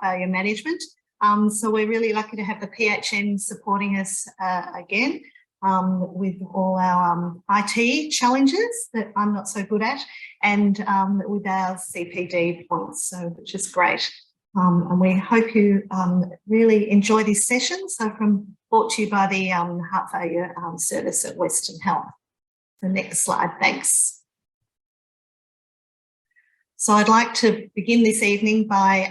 failure management. So we're really lucky to have the PHN supporting us again with all our IT challenges that I'm not so good at, and with our CPD points, so which is great. And we hope you really enjoy this session. So brought to you by the Heart Failure Service at Western Health. The next slide, thanks. So I'd like to begin this evening by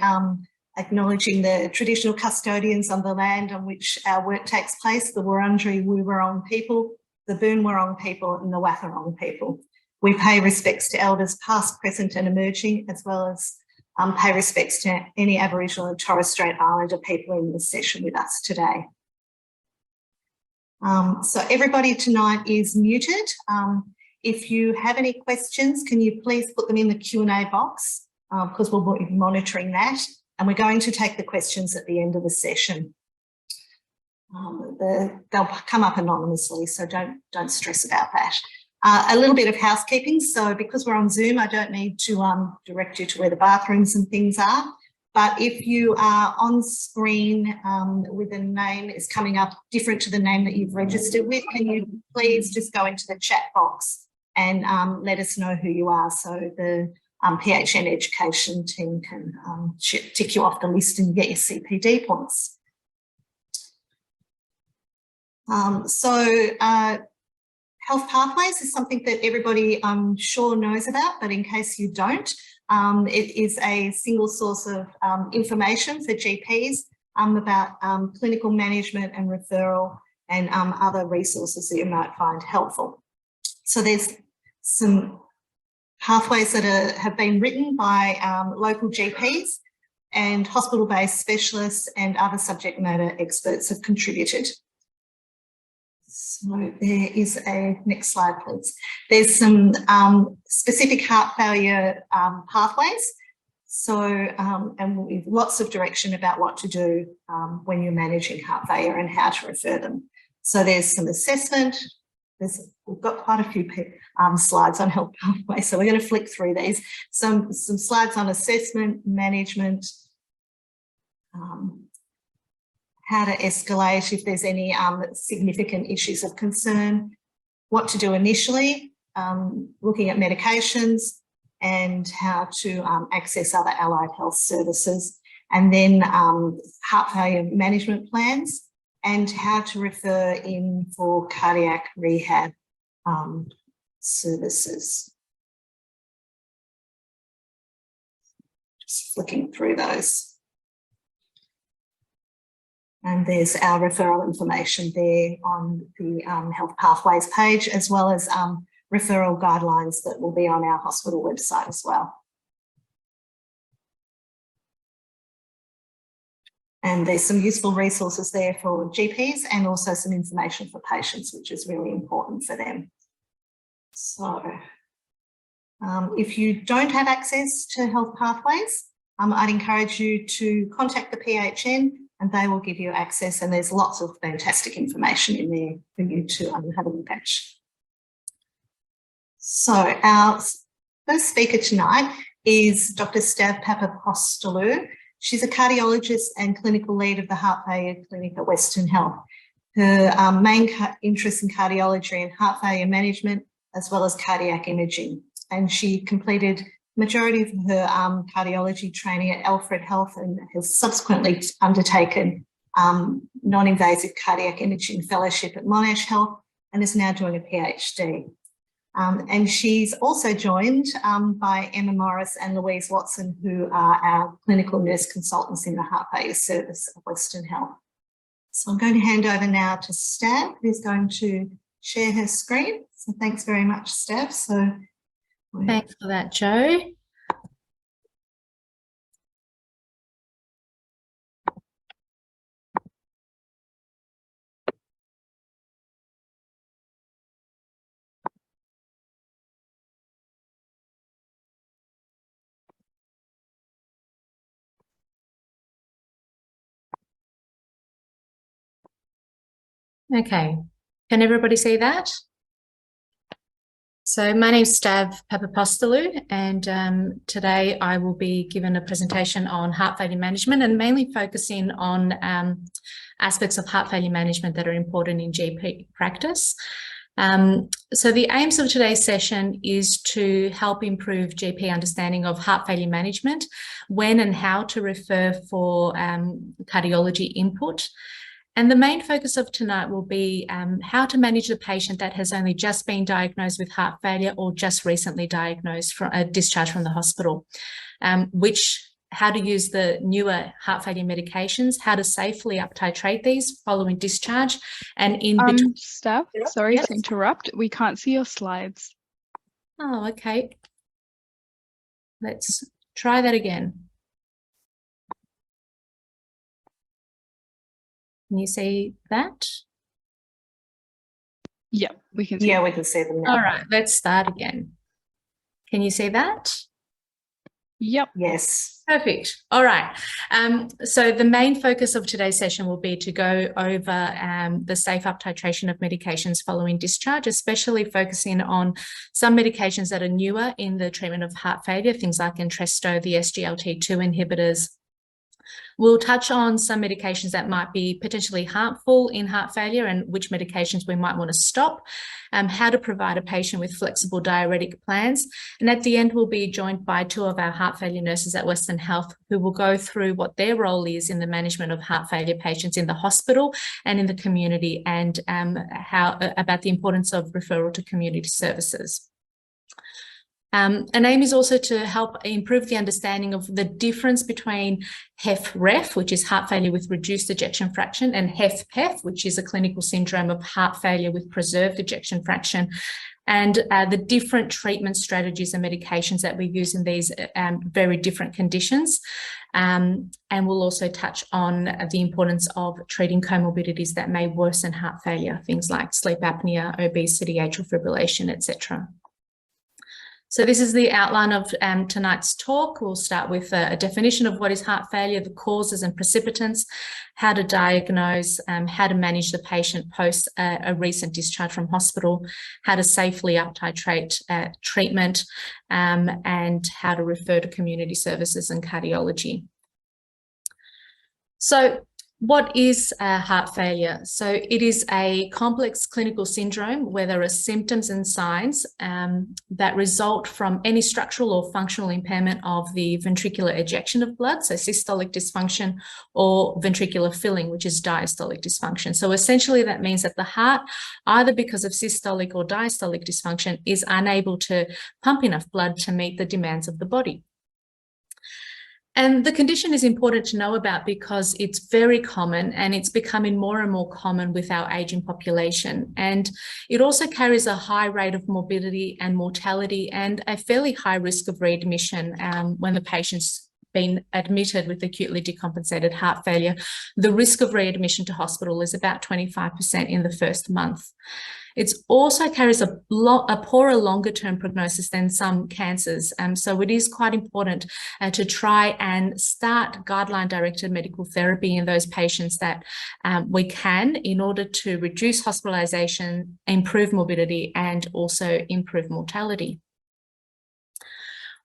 acknowledging the traditional custodians on the land on which our work takes place, the Wurundjeri Woi-wurrung people, the Boon Wurrung people and the Wathaurong people. We pay respects to elders past, present and emerging, as well as pay respects to any Aboriginal and Torres Strait Islander people in this session with us today. So everybody tonight is muted. If you have any questions, can you please put them in the Q&A box, because we'll be monitoring that. And we're going to take the questions at the end of the session. They'll come up anonymously, so don't stress about that. A little bit of housekeeping. So because we're on Zoom, I don't need to direct you to where the bathrooms and things are. But if you are on screen with a name is coming up different to the name that you've registered with, can you please just go into the chat box and let us know who you are, so the PHN education team can tick you off the list and get your CPD points. Health pathways is something that everybody I'm sure knows about, but in case you don't, it is a single source of information for GPs about clinical management and referral and other resources that you might find helpful. So there's some pathways that have been written by local GPs, and hospital-based specialists and other subject matter experts have contributed. So there is a, next slide please. There's some specific heart failure pathways. So, and with lots of direction about what to do when you're managing heart failure and how to refer them. So there's some assessment. We've got quite a few slides on health pathways, so we're going to flick through these. Some slides on assessment, management, how to escalate if there's any significant issues of concern, what to do initially, looking at medications, and how to access other allied health services, and then heart failure management plans, and how to refer in for cardiac rehab services. Just flicking through those. And there's our referral information there on the Health Pathways page, as well as referral guidelines that will be on our hospital website as well. And there's some useful resources there for GPs and also some information for patients, which is really important for them. So if you don't have access to Health Pathways, I'd encourage you to contact the PHN and they will give you access, and there's lots of fantastic information in there for you to have a look at. So our first speaker tonight is Dr. Stav Papapostolou. She's a cardiologist and clinical lead of the Heart Failure Clinic at Western Health. Her main interest in cardiology and heart failure management, as well as cardiac imaging. And she completed majority of her cardiology training at Alfred Health and has subsequently undertaken non-invasive cardiac imaging fellowship at Monash Health and is now doing a PhD. And she's also joined by Emma Morris and Louise Watson, who are our clinical nurse consultants in the Heart Failure Service of Western Health. So I'm going to hand over now to Stav, who's going to share her screen. So thanks very much, Stav. So thanks for that, Jo. Okay, can everybody see that? So my name's Stav Papapostolou, and today I will be given a presentation on heart failure management and mainly focusing on aspects of heart failure management that are important in GP practice. So the aims of today's session is to help improve GP understanding of heart failure management, when and how to refer for cardiology input. And the main focus of tonight will be how to manage the patient that has only just been diagnosed with heart failure or just recently diagnosed from a discharge from the hospital, how to use the newer heart failure medications, how to safely uptitrate these following discharge, and in between. Steph, sorry to interrupt. We can't see your slides. Oh, okay. Let's try that again. Can you see that? Yeah, we can see. Yeah, we can see them now. All right, let's start again. Can you see that? Yep. Yes. Perfect. All right. So the main focus of today's session will be to go over the safe uptitration of medications following discharge, especially focusing on some medications that are newer in the treatment of heart failure, things like Entresto, the SGLT2 inhibitors. We'll touch on some medications that might be potentially harmful in heart failure and which medications we might want to stop, how to provide a patient with flexible diuretic plans. And at the end, we'll be joined by two of our heart failure nurses at Western Health who will go through what their role is in the management of heart failure patients in the hospital and in the community, and about the importance of referral to community services. An aim is also to help improve the understanding of the difference between HFrEF, which is heart failure with reduced ejection fraction, and HFpEF, which is a clinical syndrome of heart failure with preserved ejection fraction, and the different treatment strategies and medications that we use in these very different conditions. And we'll also touch on the importance of treating comorbidities that may worsen heart failure, things like sleep apnea, obesity, atrial fibrillation, etc. So this is the outline of tonight's talk. We'll start with a definition of what is heart failure, the causes and precipitants, how to diagnose, how to manage the patient post a recent discharge from hospital, how to safely uptitrate treatment, and how to refer to community services and cardiology. So what is heart failure? So it is a complex clinical syndrome where there are symptoms and signs that result from any structural or functional impairment of the ventricular ejection of blood, so systolic dysfunction, or ventricular filling, which is diastolic dysfunction. So essentially that means that the heart, either because of systolic or diastolic dysfunction, is unable to pump enough blood to meet the demands of the body. And the condition is important to know about because it's very common and it's becoming more and more common with our aging population. And it also carries a high rate of morbidity and mortality and a fairly high risk of readmission when the patient's been admitted with acutely decompensated heart failure. The risk of readmission to hospital is about 25% in the first month. It also carries a poorer longer-term prognosis than some cancers. So it is quite important to try and start guideline-directed medical therapy in those patients that we can, in order to reduce hospitalisation, improve morbidity, and also improve mortality.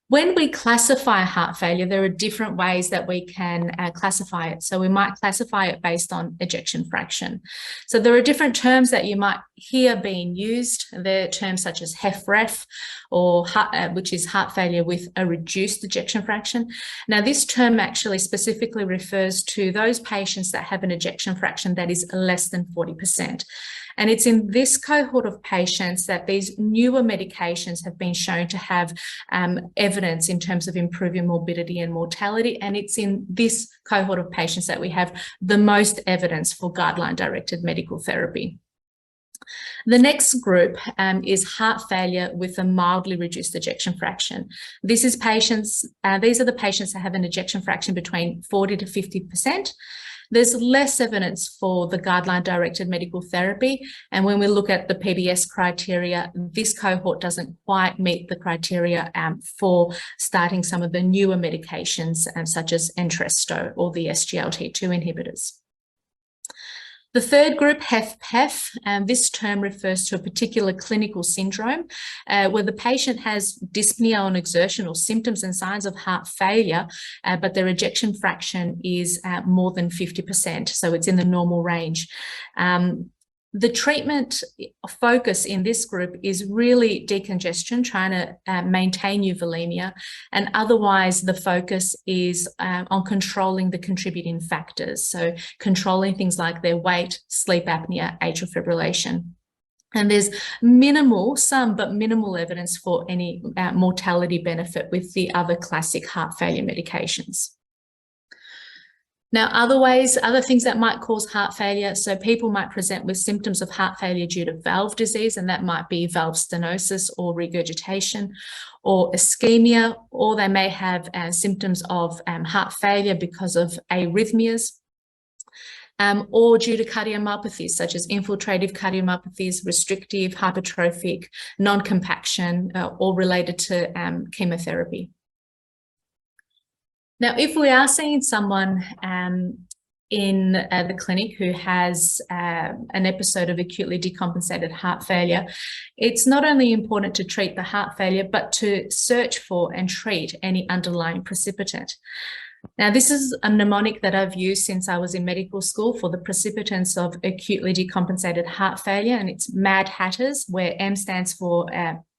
When we classify heart failure, there are different ways that we can classify it. So we might classify it based on ejection fraction. So there are different terms that you might hear being used. There are terms such as HFrEF, or which is heart failure with a reduced ejection fraction. Now, this term actually specifically refers to those patients that have an ejection fraction that is less than 40%. And it's in this cohort of patients that these newer medications have been shown to have evidence in terms of improving morbidity and mortality. And it's in this cohort of patients that we have the most evidence for guideline-directed medical therapy. The next group is heart failure with a mildly reduced ejection fraction. These are the patients that have an ejection fraction between 40 to 50%. There's less evidence for the guideline-directed medical therapy, and when we look at the PBS criteria, this cohort doesn't quite meet the criteria for starting some of the newer medications such as Entresto or the SGLT2 inhibitors. The third group, HFpEF, this term refers to a particular clinical syndrome where the patient has dyspnea on exertion or symptoms and signs of heart failure, but their ejection fraction is more than 50%, so it's in the normal range. The treatment focus in this group is really decongestion, trying to maintain euvolemia, and otherwise the focus is on controlling the contributing factors, so controlling things like their weight, sleep apnea, atrial fibrillation. And there's some but minimal evidence for any mortality benefit with the other classic heart failure medications. Now, other things that might cause heart failure, so people might present with symptoms of heart failure due to valve disease, and that might be valve stenosis or regurgitation or ischemia, or they may have symptoms of heart failure because of arrhythmias, or due to cardiomyopathies such as infiltrative cardiomyopathies, restrictive, hypertrophic, non-compaction, or related to chemotherapy. Now, if we are seeing someone in the clinic who has an episode of acutely decompensated heart failure, it's not only important to treat the heart failure, but to search for and treat any underlying precipitant. Now, this is a mnemonic that I've used since I was in medical school for the precipitants of acutely decompensated heart failure, and it's Mad Hatters, where M stands for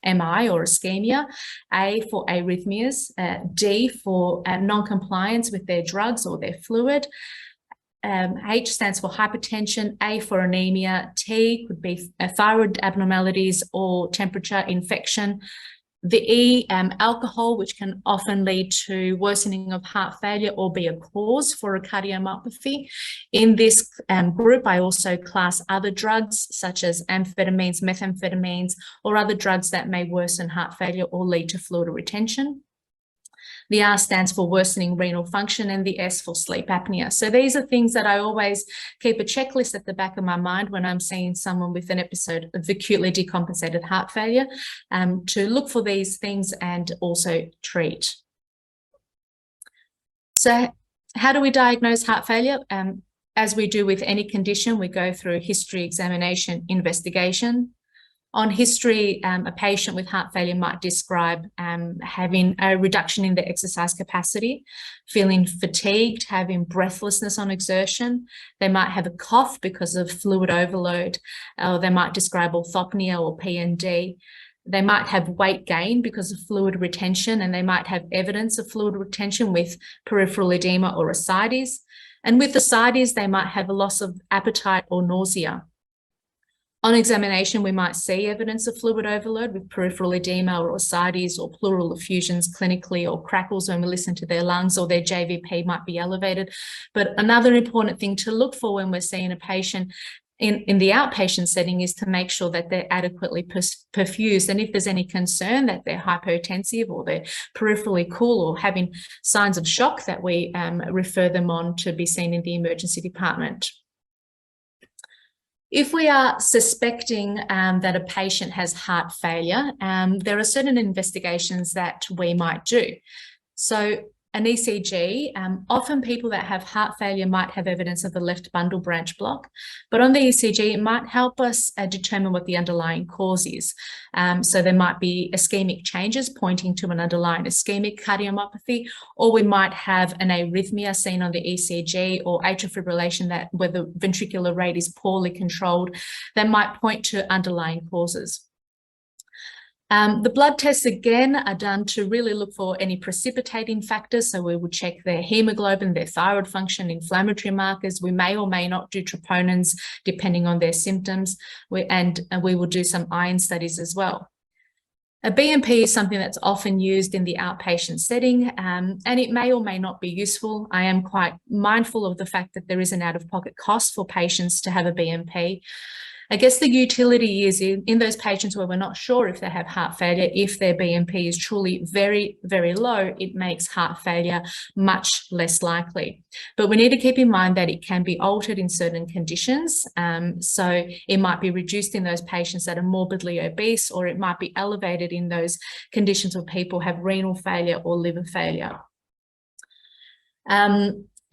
MI or ischemia, A for arrhythmias, D for non-compliance with their drugs or their fluid, H stands for hypertension, A for anemia, T could be thyroid abnormalities or temperature, infection, the E, alcohol, which can often lead to worsening of heart failure or be a cause for a cardiomyopathy. In this group, I also class other drugs such as amphetamines, methamphetamines, or other drugs that may worsen heart failure or lead to fluid retention. The R stands for worsening renal function, and the S for sleep apnea. So these are things that I always keep a checklist at the back of my mind when I'm seeing someone with an episode of acutely decompensated heart failure, to look for these things and also treat. So how do we diagnose heart failure? As we do with any condition, we go through history, examination, investigation. On history, a patient with heart failure might describe having a reduction in their exercise capacity, feeling fatigued, having breathlessness on exertion. They might have a cough because of fluid overload, or they might describe orthopnea or PND. They might have weight gain because of fluid retention, and they might have evidence of fluid retention with peripheral edema or ascites. And with ascites, they might have a loss of appetite or nausea. On examination, we might see evidence of fluid overload with peripheral edema or ascites or pleural effusions clinically, or crackles when we listen to their lungs, or their JVP might be elevated. But another important thing to look for when we're seeing a patient in the outpatient setting is to make sure that they're adequately perfused. And if there's any concern that they're hypotensive or they're peripherally cool or having signs of shock, that we refer them on to be seen in the emergency department. If we are suspecting that a patient has heart failure, there are certain investigations that we might do. So an ECG, often people that have heart failure might have evidence of the left bundle branch block, but on the ECG, it might help us determine what the underlying cause is. So there might be ischemic changes pointing to an underlying ischemic cardiomyopathy, or we might have an arrhythmia seen on the ECG, or atrial fibrillation where the ventricular rate is poorly controlled, that might point to underlying causes. The blood tests, again, are done to really look for any precipitating factors. So we will check their hemoglobin, their thyroid function, inflammatory markers. We may or may not do troponins depending on their symptoms. We will do some iron studies as well. A BNP is something that's often used in the outpatient setting, and it may or may not be useful. I am quite mindful of the fact that there is an out-of-pocket cost for patients to have a BNP. I guess the utility is in those patients where we're not sure if they have heart failure, if their BNP is truly very, very low, it makes heart failure much less likely. But we need to keep in mind that it can be altered in certain conditions. So it might be reduced in those patients that are morbidly obese, or it might be elevated in those conditions where people have renal failure or liver failure.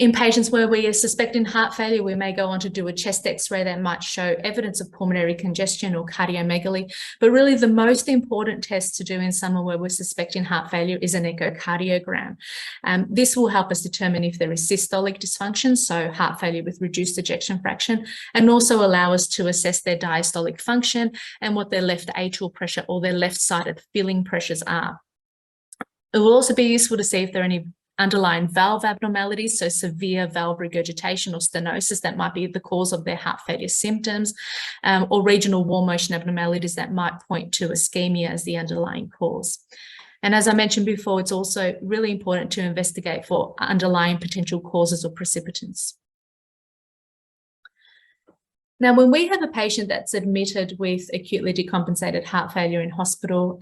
In patients where we are suspecting heart failure, we may go on to do a chest x-ray that might show evidence of pulmonary congestion or cardiomegaly. But really the most important test to do in someone where we're suspecting heart failure is an echocardiogram. This will help us determine if there is systolic dysfunction, so heart failure with reduced ejection fraction, and also allow us to assess their diastolic function and what their left atrial pressure or their left-sided filling pressures are. It will also be useful to see if there are any underlying valve abnormalities, so severe valve regurgitation or stenosis that might be the cause of their heart failure symptoms, or regional wall motion abnormalities that might point to ischemia as the underlying cause. And as I mentioned before, it's also really important to investigate for underlying potential causes or precipitants. Now, when we have a patient that's admitted with acutely decompensated heart failure in hospital,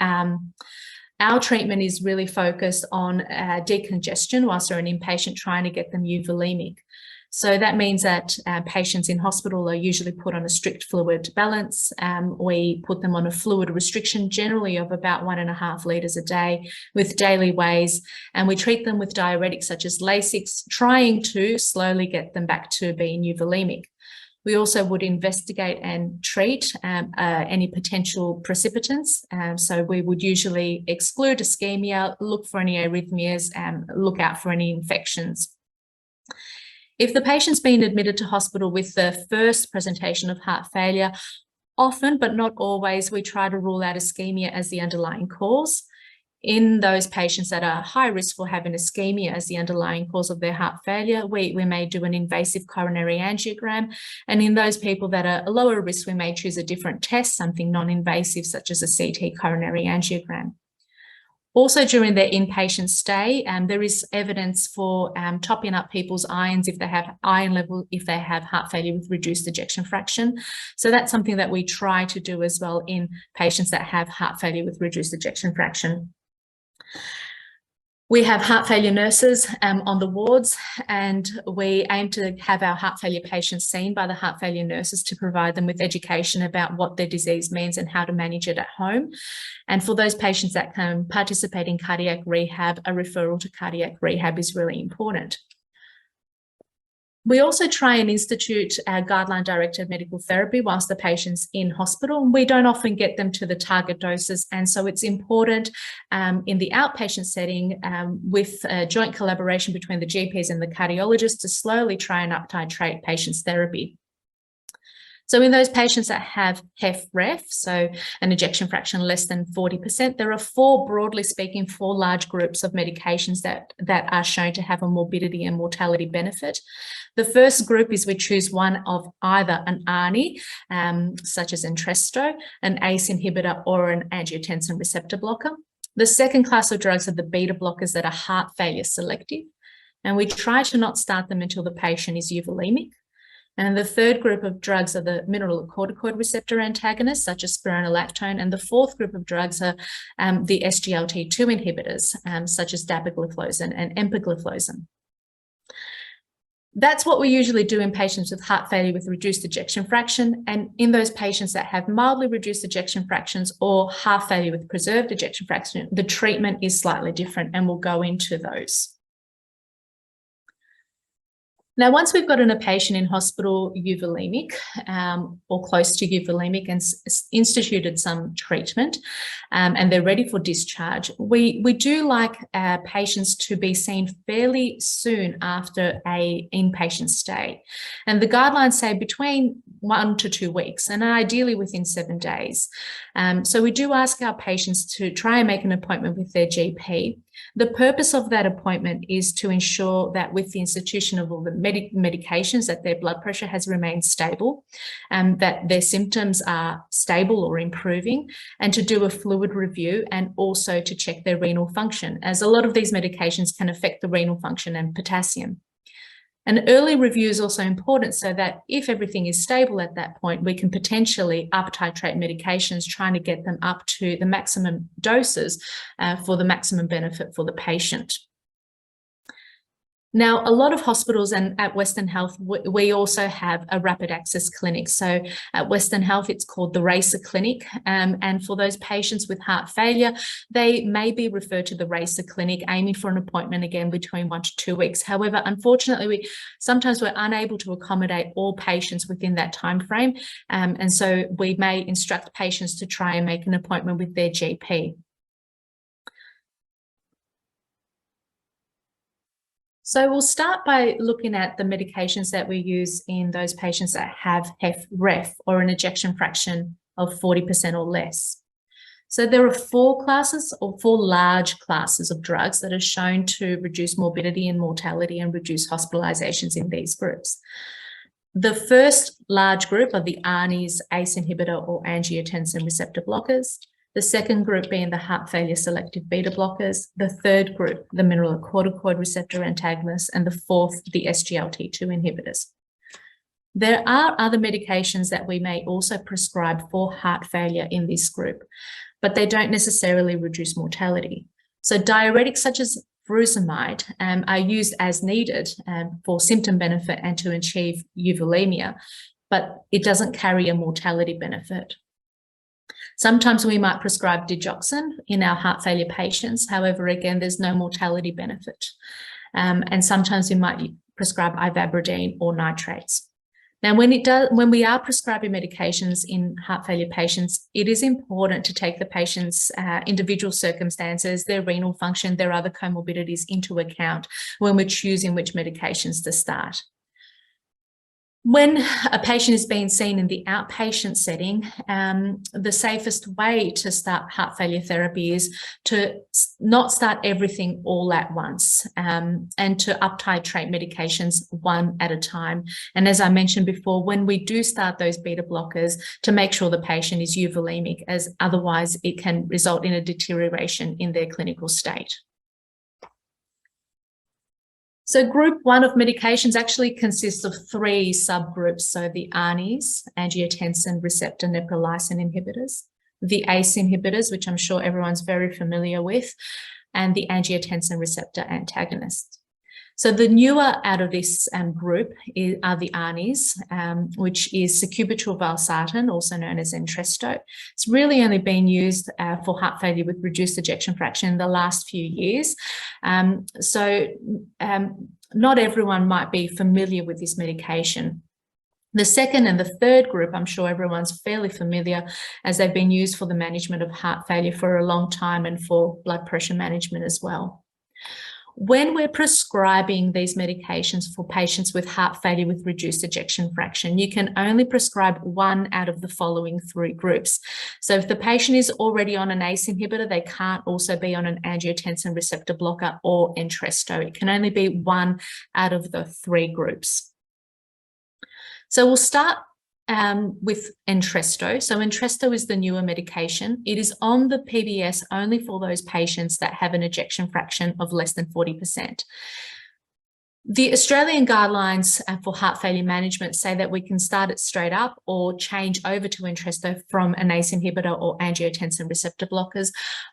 our treatment is really focused on decongestion whilst they're an inpatient, trying to get them euvolemic. So that means that patients in hospital are usually put on a strict fluid balance. We put them on a fluid restriction, generally of about 1.5 litres a day with daily weighs, and we treat them with diuretics such as Lasix, trying to slowly get them back to being euvolemic. We also would investigate and treat any potential precipitants. So we would usually exclude ischemia, look for any arrhythmias, and look out for any infections. If the patient's been admitted to hospital with the first presentation of heart failure, often, but not always, we try to rule out ischemia as the underlying cause. In those patients that are high risk for having ischemia as the underlying cause of their heart failure, we may do an invasive coronary angiogram. And in those people that are lower risk, we may choose a different test, something non-invasive such as a CT coronary angiogram. Also during their inpatient stay, there is evidence for topping up people's irons if they have iron level, if they have heart failure with reduced ejection fraction. So that's something that we try to do as well in patients that have heart failure with reduced ejection fraction. We have heart failure nurses on the wards, and we aim to have our heart failure patients seen by the heart failure nurses to provide them with education about what their disease means and how to manage it at home. And for those patients that can participate in cardiac rehab, a referral to cardiac rehab is really important. We also try and institute our guideline-directed medical therapy whilst the patient's in hospital. We don't often get them to the target doses, and so it's important in the outpatient setting with joint collaboration between the GPs and the cardiologists to slowly try and uptitrate patients' therapy. So in those patients that have HFrEF, so an ejection fraction less than 40%, there are broadly speaking, four large groups of medications that are shown to have a morbidity and mortality benefit. The first group is we choose one of either an ARNI, such as Entresto, an ACE inhibitor, or an angiotensin receptor blocker. The second class of drugs are the beta blockers that are heart failure selective, and we try to not start them until the patient is euvolemic. And the third group of drugs are the mineralocorticoid receptor antagonists, such as spironolactone. And the fourth group of drugs are the SGLT2 inhibitors, such as dapagliflozin and empagliflozin. That's what we usually do in patients with heart failure with reduced ejection fraction. And in those patients that have mildly reduced ejection fractions or heart failure with preserved ejection fraction, the treatment is slightly different, and we'll go into those. Now, once we've gotten a patient in hospital euvolemic or close to euvolemic and instituted some treatment and they're ready for discharge, we do like patients to be seen fairly soon after an inpatient stay. And the guidelines say between 1 to 2 weeks, and ideally within 7 days. So we do ask our patients to try and make an appointment with their GP. The purpose of that appointment is to ensure that with the institution of all the medications, that their blood pressure has remained stable, that their symptoms are stable or improving, and to do a fluid review and also to check their renal function, as a lot of these medications can affect the renal function and potassium. An early review is also important so that if everything is stable at that point, we can potentially uptitrate medications, trying to get them up to the maximum doses for the maximum benefit for the patient. Now, a lot of hospitals and at Western Health, we also have a rapid access clinic. So at Western Health, it's called the RACER Clinic. And for those patients with heart failure, they may be referred to the RACER Clinic, aiming for an appointment again between 1 to 2 weeks. However, unfortunately, sometimes we're unable to accommodate all patients within that time frame. And so we may instruct patients to try and make an appointment with their GP. So we'll start by looking at the medications that we use in those patients that have HFrEF, or an ejection fraction of 40% or less. So there are 4 classes, or 4 large classes of drugs that are shown to reduce morbidity and mortality and reduce hospitalisations in these groups. The first large group are the ARNIs, ACE inhibitor or angiotensin receptor blockers. The second group being the heart failure selective beta blockers. The third group, the mineralocorticoid receptor antagonists. And the fourth, the SGLT2 inhibitors. There are other medications that we may also prescribe for heart failure in this group, but they don't necessarily reduce mortality. So diuretics such as furosemide are used as needed for symptom benefit and to achieve euvolemia, but it doesn't carry a mortality benefit. Sometimes we might prescribe digoxin in our heart failure patients. However, again, there's no mortality benefit. And sometimes we might prescribe ivabradine or nitrates. Now, when we are prescribing medications in heart failure patients, it is important to take the patient's individual circumstances, their renal function, their other comorbidities into account when we're choosing which medications to start. When a patient is being seen in the outpatient setting, the safest way to start heart failure therapy is to not start everything all at once, and to uptitrate medications one at a time. And as I mentioned before, when we do start those beta blockers, to make sure the patient is euvolemic, as otherwise it can result in a deterioration in their clinical state. So group 1 of medications actually consists of 3 subgroups. So the ARNIs, angiotensin receptor neprilysin inhibitors, the ACE inhibitors, which I'm sure everyone's very familiar with, and the angiotensin receptor antagonists. So the newer out of this group are the ARNIs, which is sacubitril valsartan, also known as Entresto. It's really only been used for heart failure with reduced ejection fraction in the last few years. Not everyone might be familiar with this medication. The second and the third group, I'm sure everyone's fairly familiar, as they've been used for the management of heart failure for a long time and for blood pressure management as well. When we're prescribing these medications for patients with heart failure with reduced ejection fraction, you can only prescribe 1 out of the following 3 groups. So if the patient is already on an ACE inhibitor, they can't also be on an angiotensin receptor blocker or Entresto. It can only be 1 out of the 3 groups. So we'll start with Entresto. So Entresto is the newer medication. It is on the PBS only for those patients that have an ejection fraction of less than 40%. The Australian guidelines for heart failure management say that we can start it straight up or change over to Entresto from an ACE inhibitor or angiotensin receptor blockers.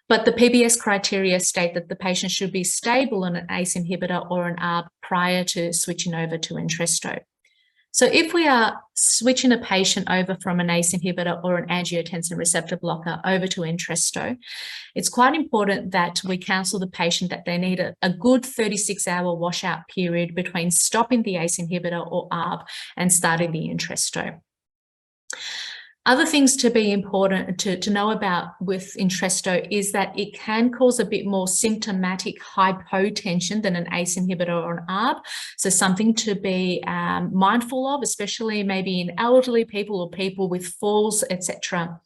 But the PBS criteria state that the patient should be stable on an ACE inhibitor or an ARB prior to switching over to Entresto. So if we are switching a patient over from an ACE inhibitor or an angiotensin receptor blocker over to Entresto, it's quite important that we counsel the patient that they need a good 36-hour washout period between stopping the ACE inhibitor or ARB and starting the Entresto. Other things to be important to know about with Entresto is that it can cause a bit more symptomatic hypotension than an ACE inhibitor or an ARB. So something to be mindful of, especially maybe in elderly people or people with falls, etc.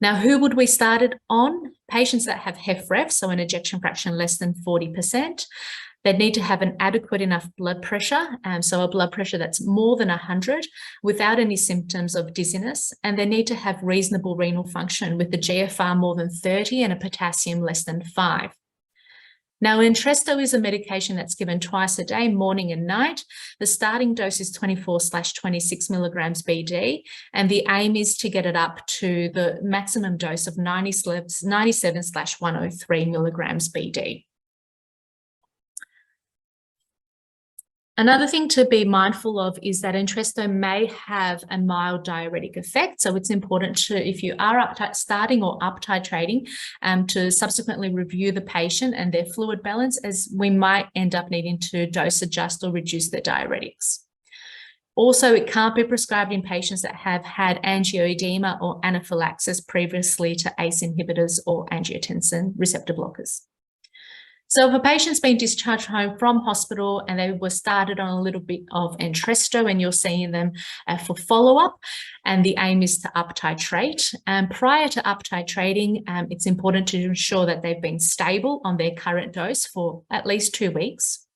Now, who would we start it on? Patients that have HFrEF, so an ejection fraction less than 40%. They need to have an adequate enough blood pressure, so a blood pressure that's more than 100 without any symptoms of dizziness, and they need to have reasonable renal function with the GFR more than 30 and a potassium less than 5. Now, Entresto is a medication that's given twice a day, morning and night. The starting dose is 24/26 milligrams BD, and the aim is to get it up to the maximum dose of 97/103 milligrams BD. Another thing to be mindful of is that Entresto may have a mild diuretic effect. So it's important to, if you are starting or up titrating, to subsequently review the patient and their fluid balance, as we might end up needing to dose adjust or reduce their diuretics. Also, it can't be prescribed in patients that have had angioedema or anaphylaxis previously to ACE inhibitors or angiotensin receptor blockers. So if a patient's been discharged home from hospital and they were started on a little bit of Entresto and you're seeing them for follow-up, and the aim is to up titrate. Prior to up titrating, it's important to ensure that they've been stable on their current dose for at least 2 weeks,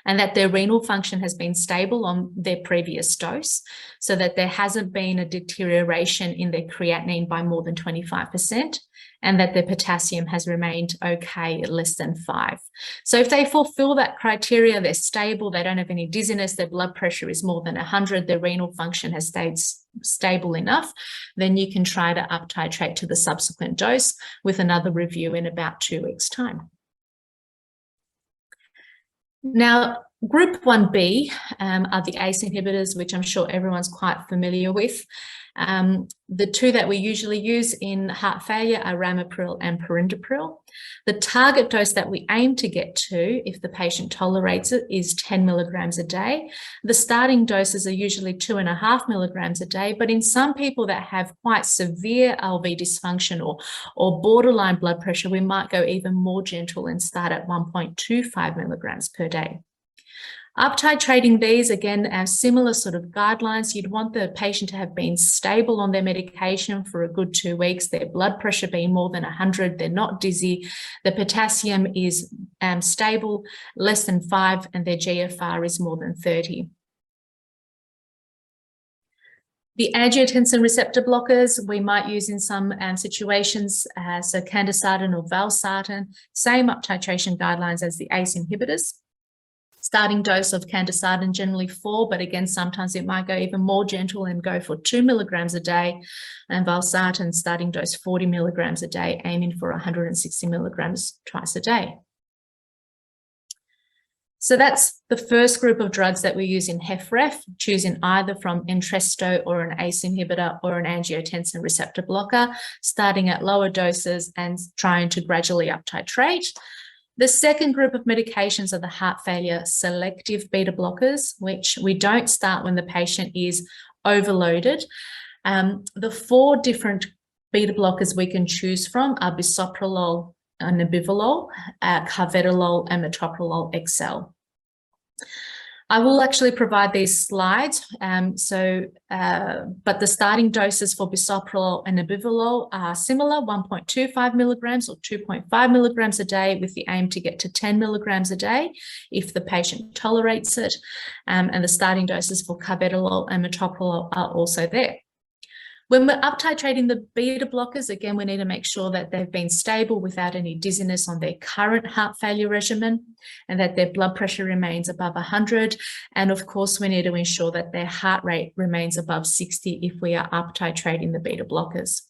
and that their renal function has been stable on their previous dose, so that there hasn't been a deterioration in their creatinine by more than 25%, and that their potassium has remained okay at less than 5. So if they fulfill that criteria, they're stable, they don't have any dizziness, their blood pressure is more than 100, their renal function has stayed stable enough, then you can try to up titrate to the subsequent dose with another review in about 2 weeks' time. Now, Group 1B are the ACE inhibitors, which I'm sure everyone's quite familiar with. The two that we usually use in heart failure are ramipril and perindopril. The target dose that we aim to get to, if the patient tolerates it, is 10 milligrams a day. The starting doses are usually 2.5 milligrams a day, but in some people that have quite severe LV dysfunction or borderline blood pressure, we might go even more gentle and start at 1.25 milligrams per day. Up titrating these, again, similar sort of guidelines. You'd want the patient to have been stable on their medication for a good 2 weeks, their blood pressure being more than 100, they're not dizzy, the potassium is stable, less than 5, and their GFR is more than 30. The angiotensin receptor blockers we might use in some situations, so candesartan or valsartan, same up titration guidelines as the ACE inhibitors. Starting dose of candesartan generally 4, but again, sometimes it might go even more gentle and go for 2 milligrams a day. And valsartan starting dose 40 milligrams a day, aiming for 160 milligrams twice a day. So that's the first group of drugs that we use in HFrEF, choosing either from Entresto or an ACE inhibitor or an angiotensin receptor blocker, starting at lower doses and trying to gradually up titrate. The second group of medications are the heart failure selective beta blockers, which we don't start when the patient is overloaded. The 4 different beta blockers we can choose from are bisoprolol, nebivolol, carvedilol, and metoprolol XL. I will actually provide these slides. But the starting doses for bisoprolol and nebivolol are similar, 1.25 milligrams or 2.5 milligrams a day, with the aim to get to 10 milligrams a day if the patient tolerates it. And the starting doses for carvedilol and metoprolol are also there. When we're up titrating the beta blockers, again, we need to make sure that they've been stable without any dizziness on their current heart failure regimen, and that their blood pressure remains above 100. And of course, we need to ensure that their heart rate remains above 60 if we are up titrating the beta blockers.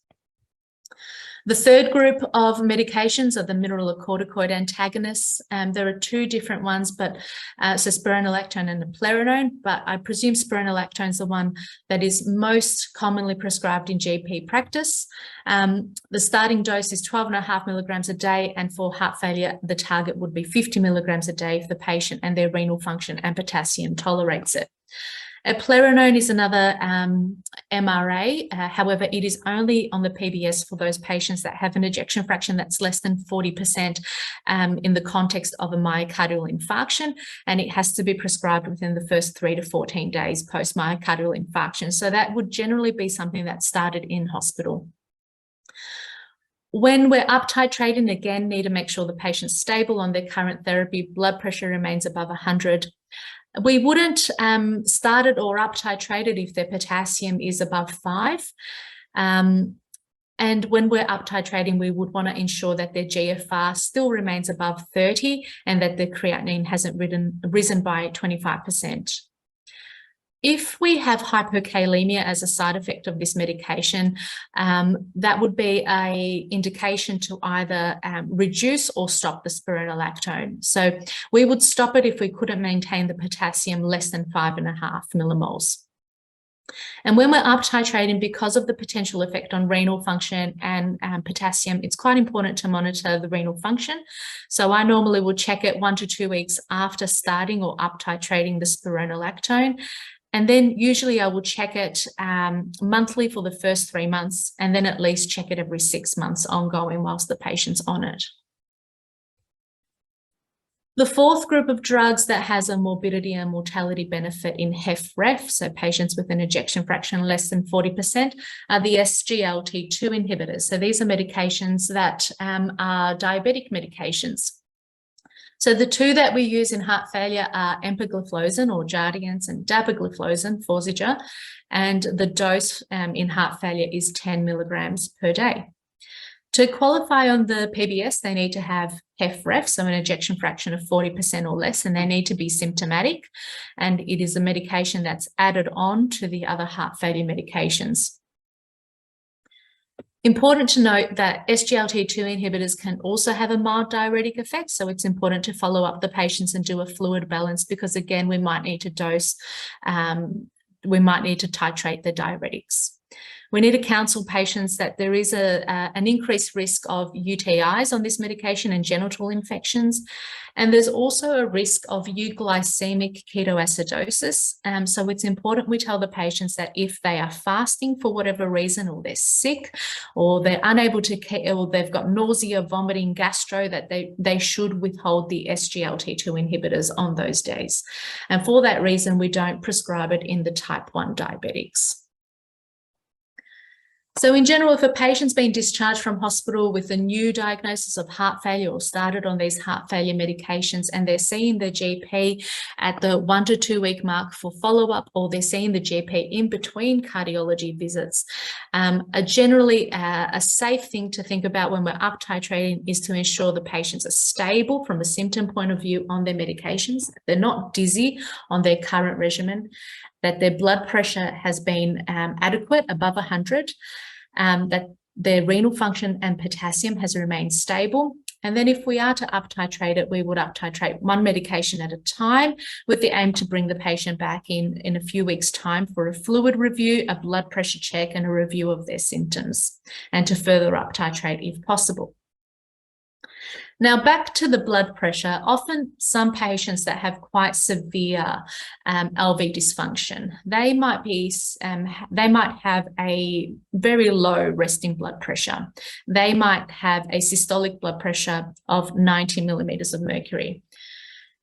The third group of medications are the mineralocorticoid antagonists. There are 2 different ones, but so spironolactone and eplerenone, but I presume spironolactone is the one that is most commonly prescribed in GP practice. The starting dose is 12.5 milligrams a day, and for heart failure, the target would be 50 milligrams a day if the patient and their renal function and potassium tolerates it. Eplerenone is another MRA. However, it is only on the PBS for those patients that have an ejection fraction that's less than 40% in the context of a myocardial infarction, and it has to be prescribed within the first 3 to 14 days post myocardial infarction. So that would generally be something that's started in hospital. When we're up titrating, again, need to make sure the patient's stable on their current therapy, blood pressure remains above 100. We wouldn't start it or up titrate it if their potassium is above 5. And when we're up titrating, we would want to ensure that their GFR still remains above 30 and that their creatinine hasn't risen by 25%. If we have hypokalemia as a side effect of this medication, that would be an indication to either reduce or stop the spironolactone. So we would stop it if we couldn't maintain the potassium less than 5.5 millimoles. And when we're uptitrating, because of the potential effect on renal function and potassium, it's quite important to monitor the renal function. So I normally will check it 1 to 2 weeks after starting or uptitrating the spironolactone. And then usually I will check it monthly for the first 3 months, and then at least check it every 6 months ongoing whilst the patient's on it. The fourth group of drugs that has a morbidity and mortality benefit in HFrEF, so patients with an ejection fraction less than 40%, are the SGLT2 inhibitors. So these are medications that are diabetic medications. So the two that we use in heart failure are empagliflozin or Jardiance and dapagliflozin, Forxiga, and the dose in heart failure is 10 milligrams per day. To qualify on the PBS, they need to have HFrEF, so an ejection fraction of 40% or less, and they need to be symptomatic. And it is a medication that's added on to the other heart failure medications. Important to note that SGLT2 inhibitors can also have a mild diuretic effect, so it's important to follow up the patients and do a fluid balance because, again, we might need to dose, we might need to titrate the diuretics. We need to counsel patients that there is an increased risk of UTIs on this medication and genital infections. And there's also a risk of euglycemic ketoacidosis. So it's important we tell the patients that if they are fasting for whatever reason, or they're sick, or they're unable to, or they've got nausea, vomiting, gastro, that they should withhold the SGLT2 inhibitors on those days. And for that reason, we don't prescribe it in the type 1 diabetics. So in general, if a patient's been discharged from hospital with a new diagnosis of heart failure or started on these heart failure medications and they're seeing the GP at the 1 to 2 week mark for follow-up, or they're seeing the GP in between cardiology visits, generally a safe thing to think about when we're uptitrating is to ensure the patients are stable from a symptom point of view on their medications, they're not dizzy on their current regimen, that their blood pressure has been adequate, above 100, that their renal function and potassium has remained stable. And then if we are to uptitrate it, we would uptitrate one medication at a time with the aim to bring the patient back in a few weeks' time for a fluid review, a blood pressure check, and a review of their symptoms, and to further uptitrate if possible. Now, back to the blood pressure, often some patients that have quite severe LV dysfunction, they might have a very low resting blood pressure. They might have a systolic blood pressure of 90 millimeters of mercury.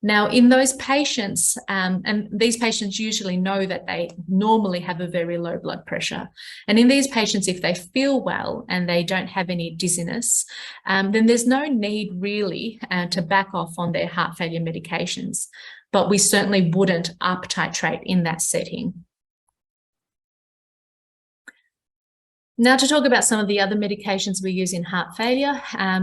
Now, in those patients, and these patients usually know that they normally have a very low blood pressure. And in these patients, if they feel well and they don't have any dizziness, then there's no need really to back off on their heart failure medications. But we certainly wouldn't uptitrate in that setting. Now to talk about some of the other medications we use in heart failure.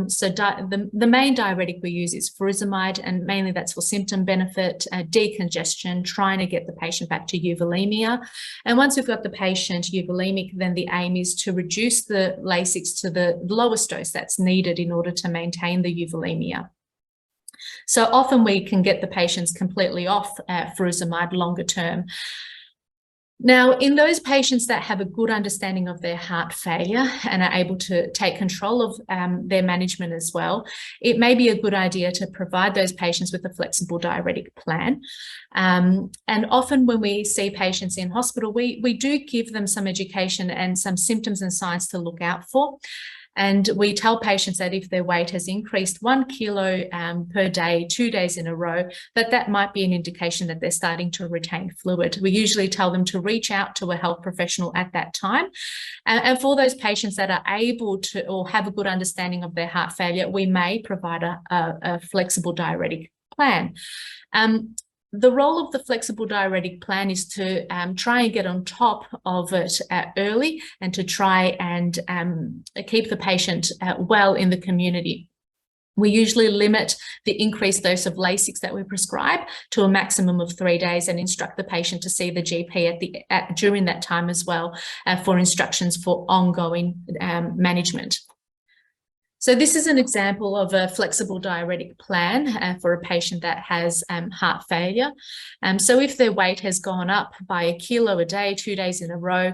So the main diuretic we use is furosemide, and mainly that's for symptom benefit, decongestion, trying to get the patient back to euvolemia. And once we've got the patient euvolemic, then the aim is to reduce the Lasix to the lowest dose that's needed in order to maintain the euvolemia. So often we can get the patients completely off furosemide longer term. Now, in those patients that have a good understanding of their heart failure and are able to take control of their management as well, it may be a good idea to provide those patients with a flexible diuretic plan. And often when we see patients in hospital, we do give them some education and some symptoms and signs to look out for. And we tell patients that if their weight has increased 1 kilo per day, 2 days in a row, that might be an indication that they're starting to retain fluid. We usually tell them to reach out to a health professional at that time. And for those patients that are able to or have a good understanding of their heart failure, we may provide a flexible diuretic plan. The role of the flexible diuretic plan is to try and get on top of it early and to try and keep the patient well in the community. We usually limit the increased dose of Lasix that we prescribe to a maximum of 3 days and instruct the patient to see the GP during that time as well for instructions for ongoing management. So this is an example of a flexible diuretic plan for a patient that has heart failure. So if their weight has gone up by 1 kilo a day, 2 days in a row,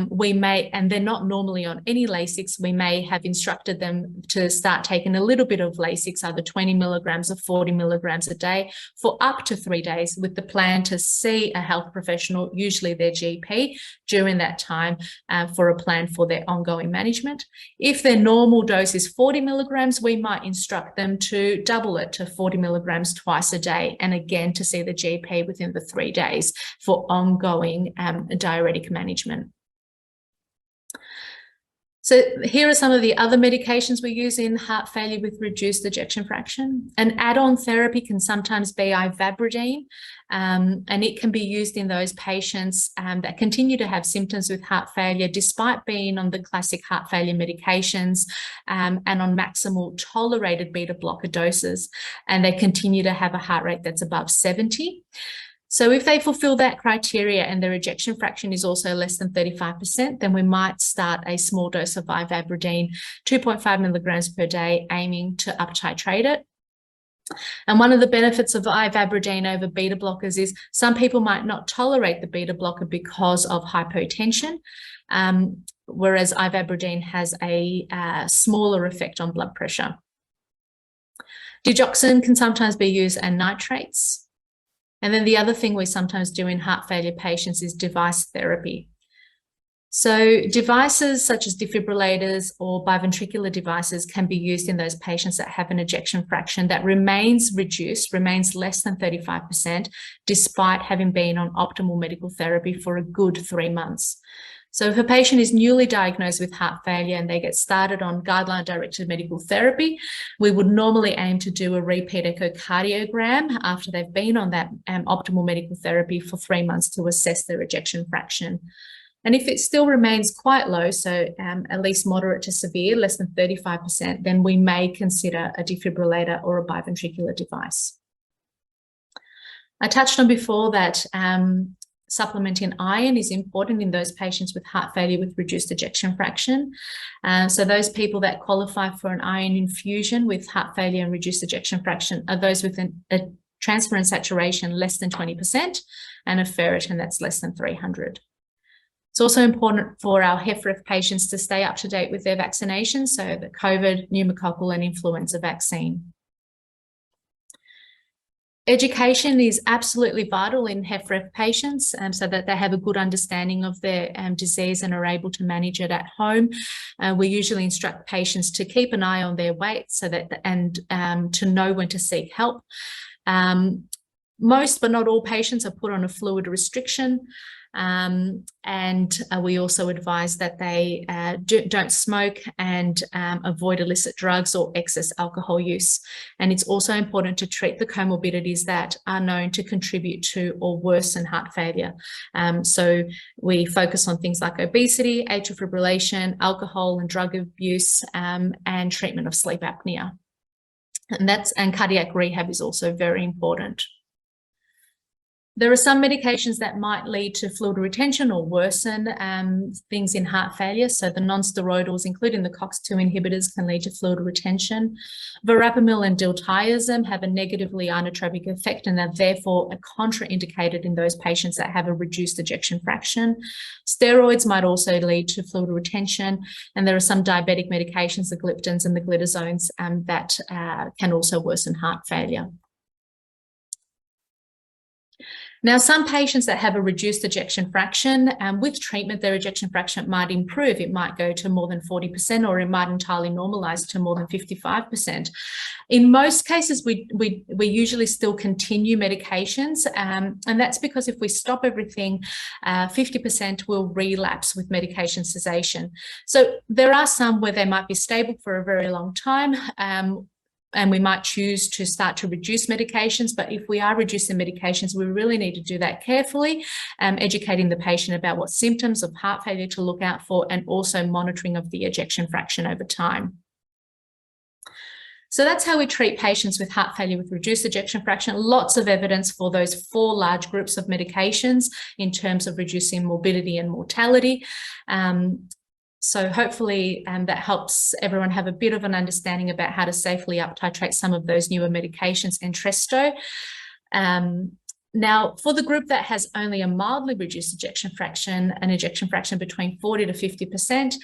we may, and they're not normally on any Lasix, we may have instructed them to start taking a little bit of Lasix, either 20 milligrams or 40 milligrams a day for up to 3 days, with the plan to see a health professional, usually their GP, during that time for a plan for their ongoing management. If their normal dose is 40 milligrams, we might instruct them to double it to 40 milligrams twice a day, and again to see the GP within the 3 days for ongoing diuretic management. So here are some of the other medications we use in heart failure with reduced ejection fraction. An add-on therapy can sometimes be ivabradine, and it can be used in those patients that continue to have symptoms with heart failure despite being on the classic heart failure medications and on maximal tolerated beta blocker doses, and they continue to have a heart rate that's above 70. So if they fulfill that criteria and their ejection fraction is also less than 35%, then we might start a small dose of ivabradine, 2.5 milligrams per day, aiming to uptitrate it. And one of the benefits of ivabradine over beta blockers is some people might not tolerate the beta blocker because of hypotension, whereas ivabradine has a smaller effect on blood pressure. Digoxin can sometimes be used and nitrates. And then the other thing we sometimes do in heart failure patients is device therapy. So devices such as defibrillators or biventricular devices can be used in those patients that have an ejection fraction that remains reduced, remains less than 35%, despite having been on optimal medical therapy for a good 3 months. So if a patient is newly diagnosed with heart failure and they get started on guideline-directed medical therapy, we would normally aim to do a repeat echocardiogram after they've been on that optimal medical therapy for 3 months to assess their ejection fraction. And if it still remains quite low, so at least moderate to severe, less than 35%, then we may consider a defibrillator or a biventricular device. I touched on before that supplementing iron is important in those patients with heart failure with reduced ejection fraction. So those people that qualify for an iron infusion with heart failure and reduced ejection fraction are those with a transferrin saturation less than 20% and a ferritin that's less than 300. It's also important for our HFrEF patients to stay up to date with their vaccinations, so the COVID, pneumococcal and influenza vaccine. Education is absolutely vital in HFrEF patients so that they have a good understanding of their disease and are able to manage it at home. We usually instruct patients to keep an eye on their weight so that to know when to seek help. Most but not all patients are put on a fluid restriction. And we also advise that they don't smoke and avoid illicit drugs or excess alcohol use. And it's also important to treat the comorbidities that are known to contribute to or worsen heart failure. So we focus on things like obesity, atrial fibrillation, alcohol and drug abuse, and treatment of sleep apnea. And cardiac rehab is also very important. There are some medications that might lead to fluid retention or worsen things in heart failure. So the non-steroidals, including the COX-2 inhibitors, can lead to fluid retention. Verapamil and diltiazem have a negatively inotropic effect and are therefore contraindicated in those patients that have a reduced ejection fraction. Steroids might also lead to fluid retention, and there are some diabetic medications, the gliptins and the glitazones, that can also worsen heart failure. Now, some patients that have a reduced ejection fraction, with treatment, their ejection fraction might improve. It might go to more than 40%, or it might entirely normalize to more than 55%. In most cases, we usually still continue medications, and that's because if we stop everything, 50% will relapse with medication cessation. So there are some where they might be stable for a very long time, and we might choose to start to reduce medications. But if we are reducing medications, we really need to do that carefully, educating the patient about what symptoms of heart failure to look out for, and also monitoring of the ejection fraction over time. So that's how we treat patients with heart failure with reduced ejection fraction. Lots of evidence for those 4 large groups of medications in terms of reducing morbidity and mortality. So hopefully that helps everyone have a bit of an understanding about how to safely uptitrate some of those newer medications and Entresto. Now, for the group that has only a mildly reduced ejection fraction, an ejection fraction between 40 to 50%,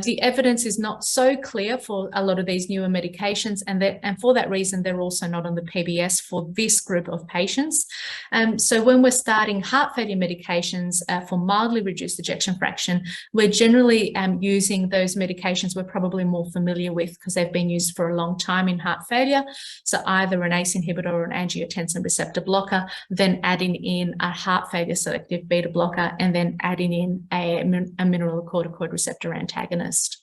the evidence is not so clear for a lot of these newer medications, and for that reason, they're also not on the PBS for this group of patients. So when we're starting heart failure medications for mildly reduced ejection fraction, we're generally using those medications we're probably more familiar with because they've been used for a long time in heart failure. So either an ACE inhibitor or an angiotensin receptor blocker, then adding in a heart failure selective beta blocker, and then adding in a mineralocorticoid receptor antagonist.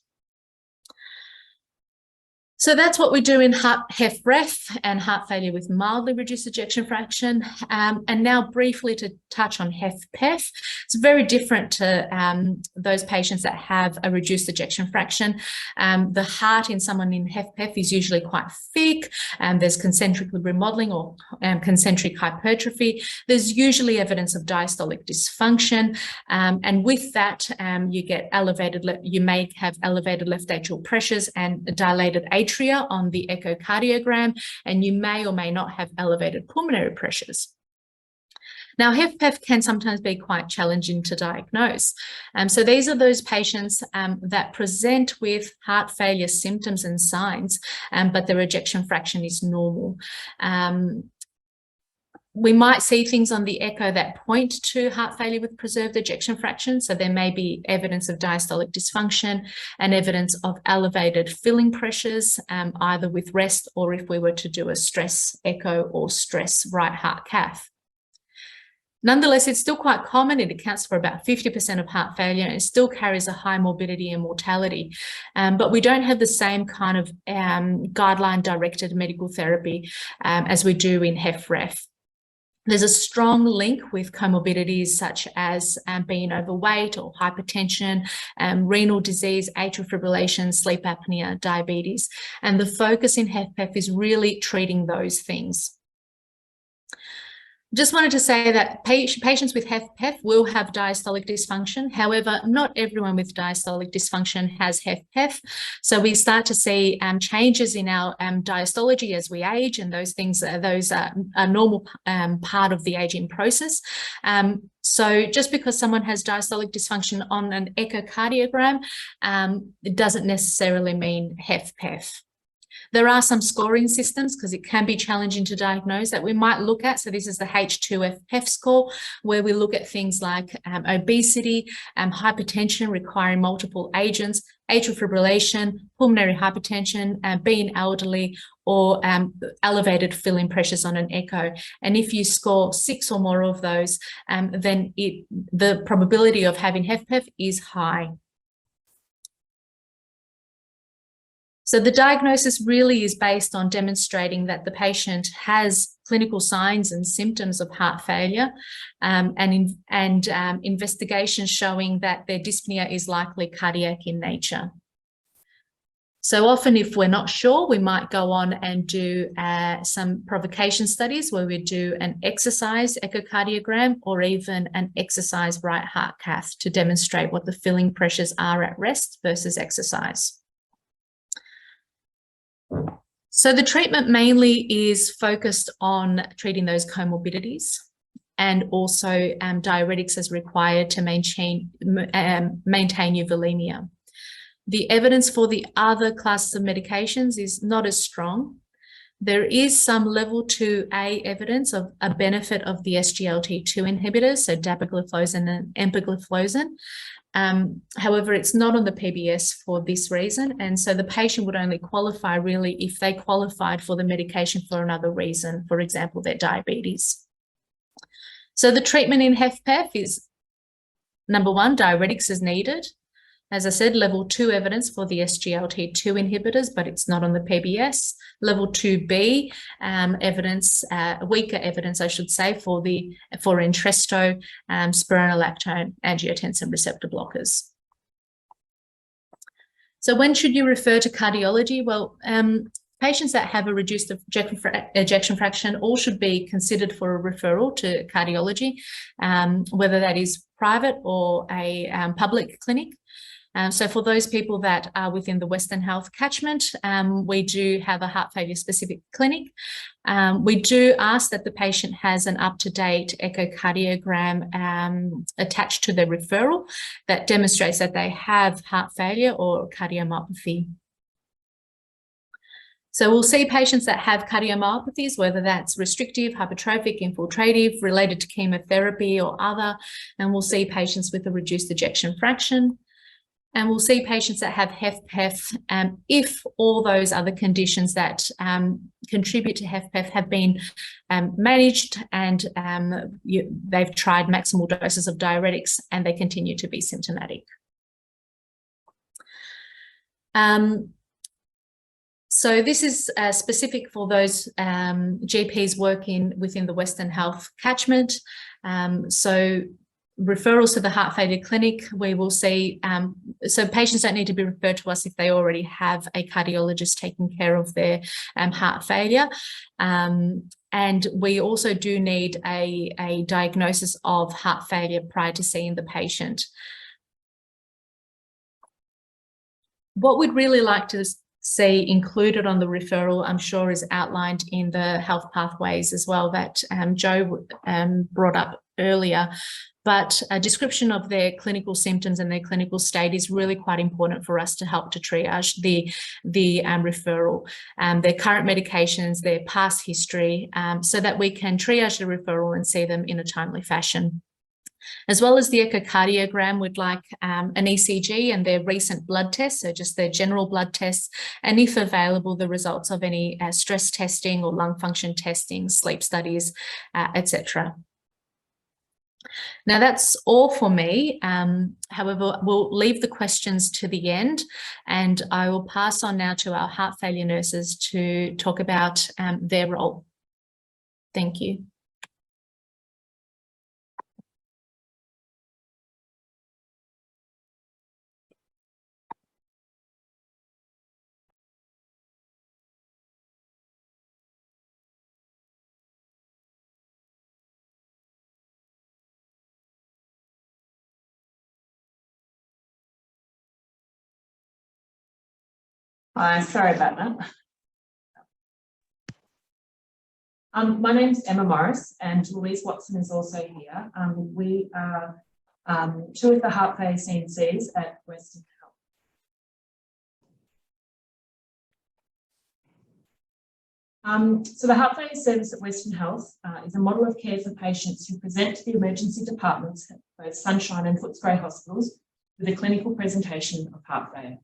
So that's what we do in HFrEF and heart failure with mildly reduced ejection fraction. And now briefly to touch on HFpEF. It's very different to those patients that have a reduced ejection fraction. The heart in someone in HFpEF is usually quite thick. There's concentric remodeling or concentric hypertrophy. There's usually evidence of diastolic dysfunction. And with that, you may have elevated left atrial pressures and dilated atria on the echocardiogram, and you may or may not have elevated pulmonary pressures. Now, HFpEF can sometimes be quite challenging to diagnose. So these are those patients that present with heart failure symptoms and signs, but their ejection fraction is normal. We might see things on the echo that point to heart failure with preserved ejection fraction. So there may be evidence of diastolic dysfunction and evidence of elevated filling pressures, either with rest or if we were to do a stress echo or stress right heart cath. Nonetheless, it's still quite common. It accounts for about 50% of heart failure, and it still carries a high morbidity and mortality. But we don't have the same kind of guideline-directed medical therapy as we do in HFrEF. There's a strong link with comorbidities such as being overweight or hypertension, renal disease, atrial fibrillation, sleep apnea, diabetes. And the focus in HFpEF is really treating those things. Just wanted to say that patients with HFpEF will have diastolic dysfunction. However, not everyone with diastolic dysfunction has HFpEF. So we start to see changes in our diastology as we age, and those things, those are a normal part of the aging process. So just because someone has diastolic dysfunction on an echocardiogram, it doesn't necessarily mean HFpEF. There are some scoring systems because it can be challenging to diagnose that we might look at. So this is the H2FPEF score, where we look at things like obesity, hypertension requiring multiple agents, atrial fibrillation, pulmonary hypertension, being elderly, or elevated filling pressures on an echo. And if you score 6 or more of those, then the probability of having HFpEF is high. So the diagnosis really is based on demonstrating that the patient has clinical signs and symptoms of heart failure, and investigations showing that their dyspnea is likely cardiac in nature. So often, if we're not sure, we might go on and do some provocation studies where we do an exercise echocardiogram or even an exercise right heart cath to demonstrate what the filling pressures are at rest versus exercise. So the treatment mainly is focused on treating those comorbidities and also diuretics as required to maintain euvolemia. The evidence for the other classes of medications is not as strong. There is some level 2A evidence of a benefit of the SGLT2 inhibitors, so dapagliflozin and empagliflozin. However, it's not on the PBS for this reason, and so the patient would only qualify really if they qualified for the medication for another reason, for example, their diabetes. So the treatment in HFpEF is, number 1, diuretics is needed. As I said, level 2 evidence for the SGLT2 inhibitors, but it's not on the PBS. Level 2B evidence, weaker evidence, I should say, for Entresto, spironolactone, angiotensin receptor blockers. So when should you refer to cardiology? Well, patients that have a reduced ejection fraction all should be considered for a referral to cardiology, whether that is private or a public clinic. So for those people that are within the Western Health catchment, we do have a heart failure specific clinic. We do ask that the patient has an up-to-date echocardiogram attached to their referral that demonstrates that they have heart failure or cardiomyopathy. So we'll see patients that have cardiomyopathies, whether that's restrictive, hypertrophic, infiltrative, related to chemotherapy or other, and we'll see patients with a reduced ejection fraction. And we'll see patients that have HFpEF if all those other conditions that contribute to HFpEF have been managed and they've tried maximal doses of diuretics and they continue to be symptomatic. So this is specific for those GPs working within the Western Health catchment. So referrals to the heart failure clinic, we will see, so patients don't need to be referred to us if they already have a cardiologist taking care of their heart failure. And we also do need a diagnosis of heart failure prior to seeing the patient. What we'd really like to see included on the referral, I'm sure, is outlined in the health pathways as well that Joe brought up earlier. But a description of their clinical symptoms and their clinical state is really quite important for us to help to triage the referral, their current medications, their past history, so that we can triage the referral and see them in a timely fashion. As well as the echocardiogram, we'd like an ECG and their recent blood tests, so just their general blood tests, and if available, the results of any stress testing or lung function testing, sleep studies, etc. Now that's all for me. However, we'll leave the questions to the end, and I will pass on now to our heart failure nurses to talk about their role. Thank you. Sorry about that. My name's Emma Morris and Louise Watson is also here. We are two of the heart failure CNCs at Western Health. So the heart failure service at Western Health is a model of care for patients who present to the emergency departments at both Sunshine and Footscray hospitals with a clinical presentation of heart failure.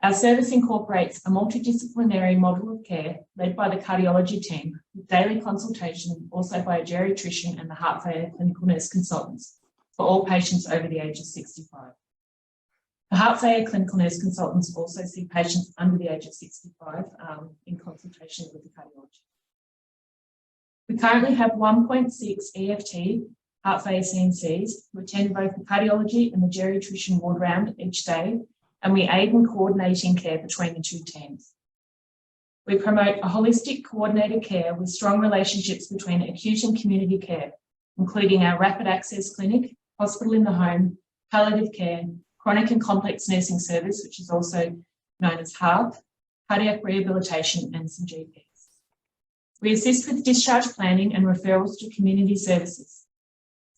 Our service incorporates a multidisciplinary model of care led by the cardiology team with daily consultation also by a geriatrician and the heart failure clinical nurse consultants for all patients over the age of 65. The heart failure clinical nurse consultants also see patients under the age of 65 in consultation with the cardiologist. We currently have 1.6 EFT heart failure CNCs who attend both the cardiology and the geriatrician ward round each day, and we aid in coordinating care between the two teams. We promote a holistic coordinated care with strong relationships between acute and community care, including our rapid access clinic, hospital in the home, palliative care, chronic and complex nursing service, which is also known as HARP, cardiac rehabilitation, and some GPs. We assist with discharge planning and referrals to community services.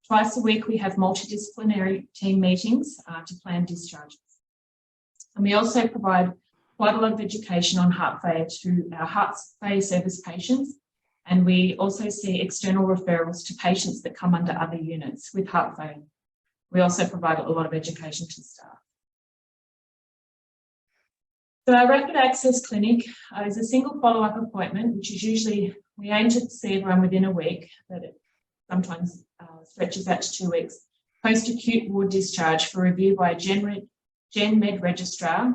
Twice a week, we have multidisciplinary team meetings to plan discharges. And we also provide quite a lot of education on heart failure to our heart failure service patients. And we also see external referrals to patients that come under other units with heart failure. We also provide a lot of education to staff. So our rapid access clinic is a single follow-up appointment, which is usually, we aim to see everyone within a week, but it sometimes stretches out to 2 weeks, post-acute ward discharge for review by a Gen Med registrar.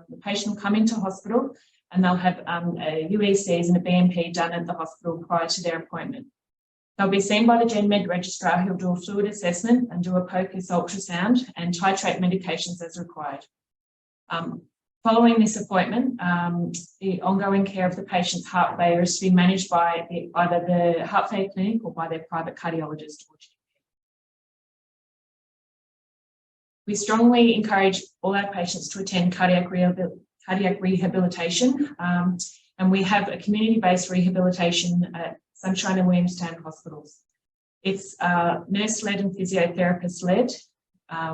The patient will come into hospital and they'll have a UECs and a BMP done at the hospital prior to their appointment. They'll be seen by the Gen Med registrar who'll do a fluid assessment and do a POCUS ultrasound and titrate medications as required. Following this appointment, the ongoing care of the patient's heart failure is to be managed by either the heart failure clinic or by their private cardiologist or GP. We strongly encourage all our patients to attend cardiac rehabilitation, and we have a community-based rehabilitation at Sunshine and Williamstown hospitals. It's nurse-led and physiotherapist-led.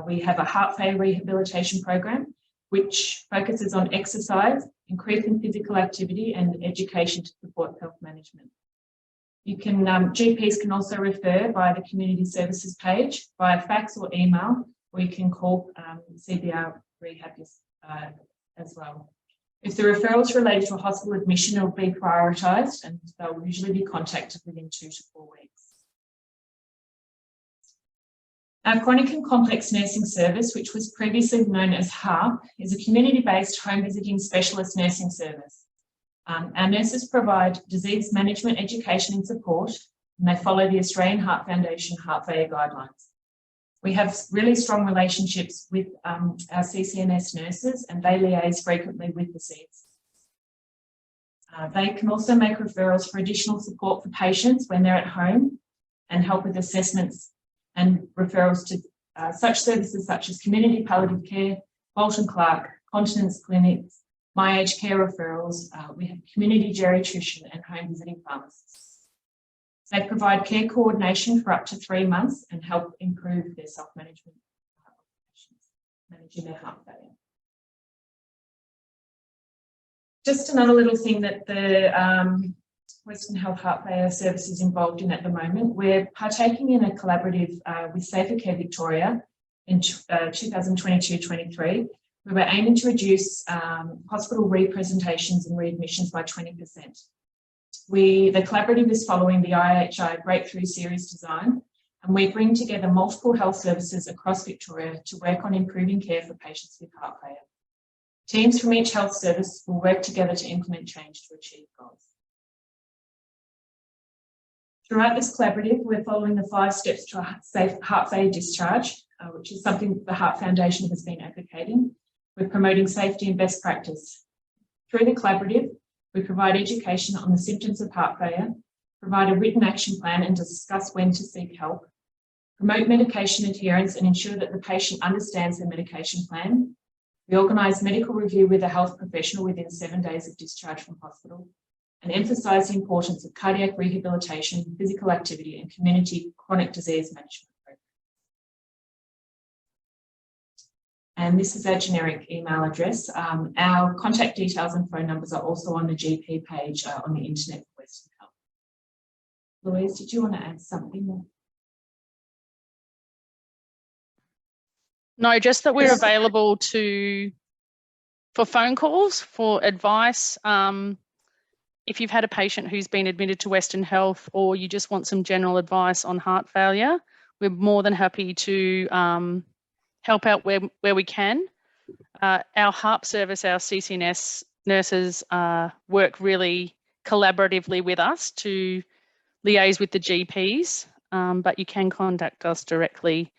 We have a heart failure rehabilitation program, which focuses on exercise, increasing physical activity and education to support health management. You can, GPs can also refer via the community services page, via fax or email, or you can call CBR Rehab as well. If the referral is related to a hospital admission, it will be prioritised and they'll usually be contacted within 2 to 4 weeks. Our chronic and complex nursing service, which was previously known as HARP, is a community-based home visiting specialist nursing service. Our nurses provide disease management, education and support, and they follow the Australian Heart Foundation heart failure guidelines. We have really strong relationships with our CCNS nurses, and they liaise frequently with the SEEDs. They can also make referrals for additional support for patients when they're at home and help with assessments and referrals to such services such as community palliative care, Bolton Clark, continence clinics, my aged care referrals. We have community geriatrician and home visiting pharmacists. They provide care coordination for up to 3 months and help improve their self-management of patients, managing their heart failure. Just another little thing that the Western Health Heart Failure Service is involved in at the moment. We're partaking in a collaborative with Safer Care Victoria in 2022-23. We were aiming to reduce hospital representations and readmissions by 20%. The collaborative is following the IHI Breakthrough Series design, and we bring together multiple health services across Victoria to work on improving care for patients with heart failure. Teams from each health service will work together to implement change to achieve goals. Throughout this collaborative, we're following the 5 steps to a safe heart failure discharge, which is something the Heart Foundation has been advocating. We're promoting safety and best practice. Through the collaborative, we provide education on the symptoms of heart failure, provide a written action plan and discuss when to seek help, promote medication adherence and ensure that the patient understands their medication plan. We organise medical review with a health professional within 7 days of discharge from hospital, and emphasise the importance of cardiac rehabilitation, physical activity and community chronic disease management programs. And this is our generic email address. Our contact details and phone numbers are also on the GP page on the internet for Western Health. Louise, did you want to add something more? No, just that we're available for phone calls, for advice. If you've had a patient who's been admitted to Western Health or you just want some general advice on heart failure, we're more than happy to help out where we can. Our HARP service, our CCNS nurses work really collaboratively with us to liaise with the GPs, but you can contact us directly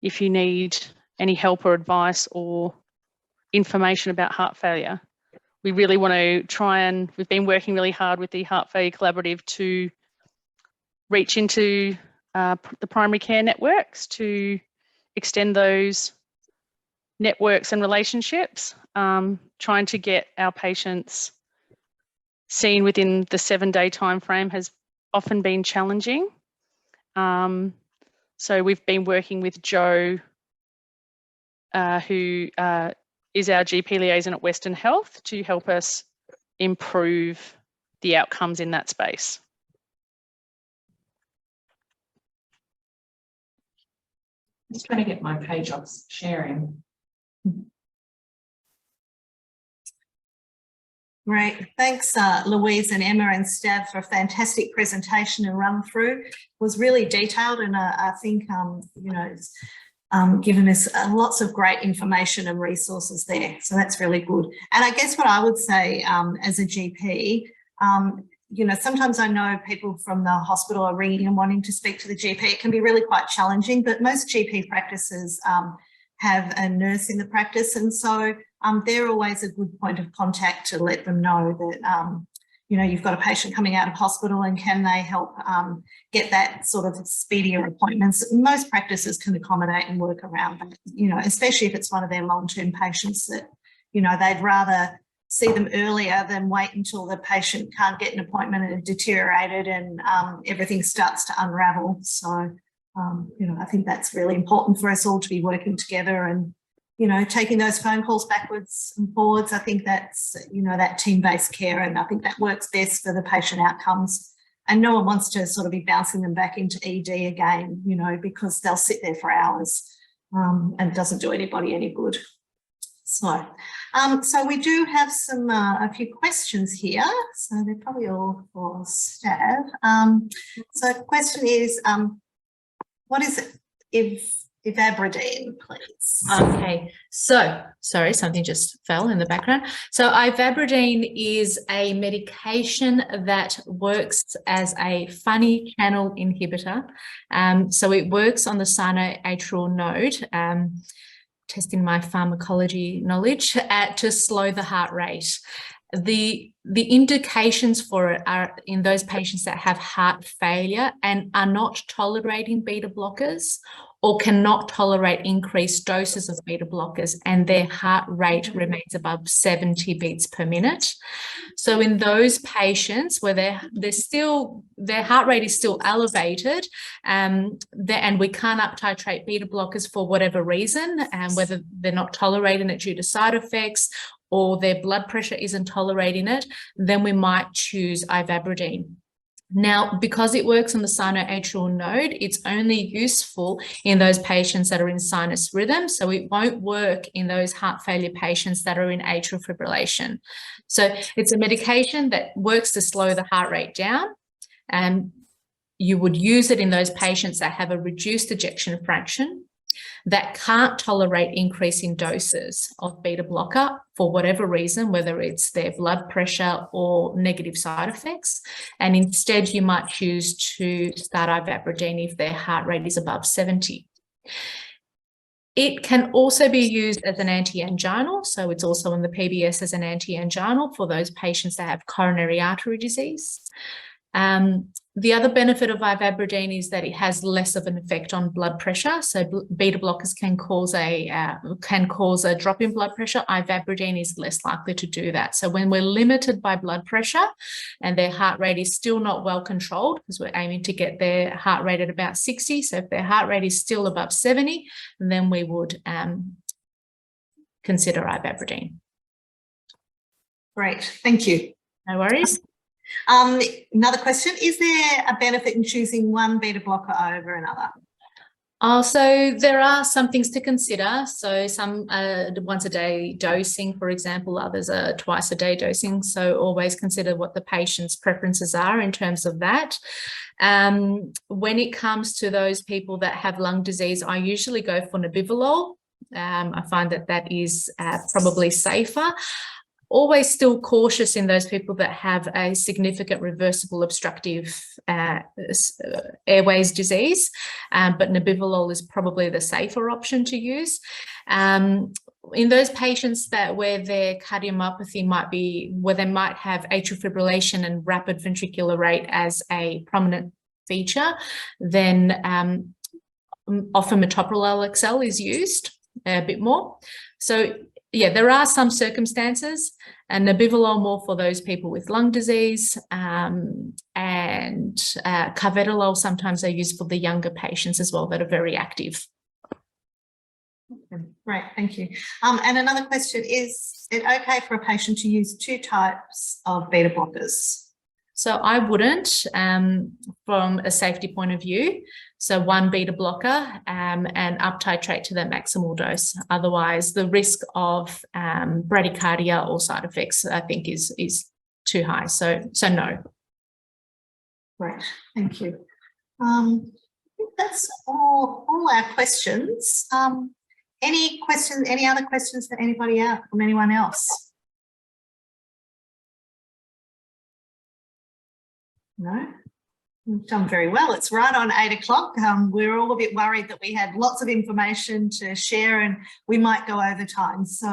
if you need any help or advice or information about heart failure. We really want to try and, we've been working really hard with the Heart Failure Collaborative to reach into the primary care networks to extend those networks and relationships, trying to get our patients seen within the 7-day time frame has often been challenging. So we've been working with Jo, who is our GP liaison at Western Health, to help us improve the outcomes in that space. Just trying to get my page off sharing. Great. Thanks, Louise and Emma and Stav, for a fantastic presentation and run through. It was really detailed, and I think, you know, it's given us lots of great information and resources there. So that's really good. And I guess what I would say as a GP, you know, sometimes I know people from the hospital are ringing and wanting to speak to the GP. It can be really quite challenging, but most GP practices have a nurse in the practice, and so they're always a good point of contact to let them know that you know, you've got a patient coming out of hospital and can they help get that sort of speedier appointments. Most practices can accommodate and work around that, you know, especially if it's one of their long-term patients that, you know, they'd rather see them earlier than wait until the patient can't get an appointment and deteriorated and everything starts to unravel. So, you know, I think that's really important for us all to be working together and, you know, taking those phone calls backwards and forwards. I think that's, you know, that team-based care, and I think that works best for the patient outcomes. And no one wants to sort of be bouncing them back into ED again, you know, because they'll sit there for hours and it doesn't do anybody any good. So, so we do have some a few questions here. So they're probably all for Stav. So the question is, what is ivabradine, please? Okay, so sorry, something just fell in the background. So ivabradine is a medication that works as a funny channel inhibitor. So it works on the sinoatrial node, testing my pharmacology knowledge, to slow the heart rate. The indications for it are in those patients that have heart failure and are not tolerating beta blockers or cannot tolerate increased doses of beta blockers, and their heart rate remains above 70 beats per minute. So in those patients where their heart rate is still elevated, and we can't uptitrate beta blockers for whatever reason, whether they're not tolerating it due to side effects or their blood pressure isn't tolerating it, then we might choose ivabradine. Now, because it works on the sinoatrial node, it's only useful in those patients that are in sinus rhythm. So it won't work in those heart failure patients that are in atrial fibrillation. So it's a medication that works to slow the heart rate down. And you would use it in those patients that have a reduced ejection fraction, that can't tolerate increasing doses of beta blocker for whatever reason, whether it's their blood pressure or negative side effects. And instead, you might choose to start ivabradine if their heart rate is above 70. It can also be used as an anti-anginal. So it's also in the PBS as an anti-anginal for those patients that have coronary artery disease. The other benefit of ivabradine is that it has less of an effect on blood pressure. So beta blockers can cause a drop in blood pressure. Ivabradine is less likely to do that. So when we're limited by blood pressure and their heart rate is still not well controlled, because we're aiming to get their heart rate at about 60. So if their heart rate is still above 70, then we would consider ivabradine. Great, thank you. No worries. Another question, is there a benefit in choosing one beta blocker over another? So there are some things to consider. So some once a day dosing, for example, others are twice a day dosing. So always consider what the patient's preferences are in terms of that. When it comes to those people that have lung disease, I usually go for nebivolol. I find that is probably safer. Always still cautious in those people that have a significant reversible obstructive airways disease, but nebivolol is probably the safer option to use. In those patients where their cardiomyopathy might be, where they might have atrial fibrillation and rapid ventricular rate as a prominent feature, then often metoprolol XL is used a bit more. So yeah, there are some circumstances, and nebivolol more for those people with lung disease, and carvedilol sometimes are used for the younger patients as well that are very active. Great, thank you. And another question, is it okay for a patient to use two types of beta blockers? So I wouldn't, from a safety point of view. So one beta blocker and uptitrate to the maximal dose. Otherwise, the risk of bradycardia or side effects, I think, is too high. So no. Great, thank you. I think that's all our questions. Any questions? Any other questions for anybody else, from anyone else? No? We've done very well. It's right on 8 o'clock. We're all a bit worried that we had lots of information to share and we might go over time. So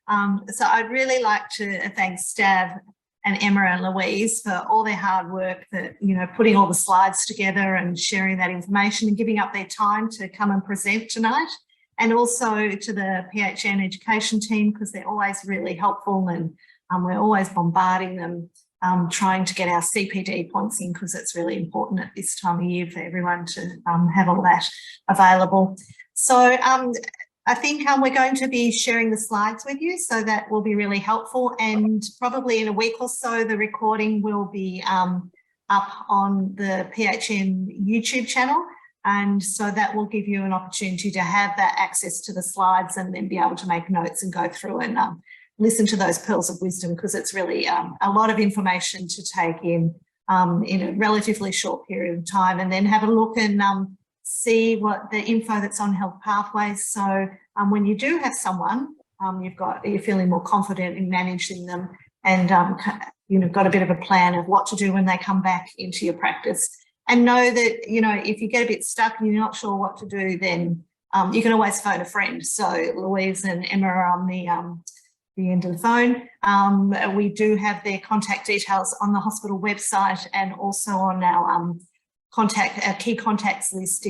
I'd really like to thank Stav and Emma and Louise for all their hard work, that, you know, putting all the slides together and sharing that information and giving up their time to come and present tonight. And also to the PHN education team, because they're always really helpful, and we're always bombarding them, trying to get our CPD points in, because it's really important at this time of year for everyone to have all that available. So I think we're going to be sharing the slides with you, so that will be really helpful, and probably in a week or so the recording will be up on the PHN YouTube channel, and so that will give you an opportunity to have that access to the slides and then be able to make notes and go through and listen to those pearls of wisdom, because it's really a lot of information to take in a relatively short period of time, and then have a look and see what the info that's on Health Pathways. So when you do have someone, you're feeling more confident in managing them, and got a bit of a plan of what to do when they come back into your practice. And know that, you know, if you get a bit stuck and you're not sure what to do, then you can always phone a friend. So Louise and Emma are on the end of the phone. We do have their contact details on the hospital website, and also on our key contacts list,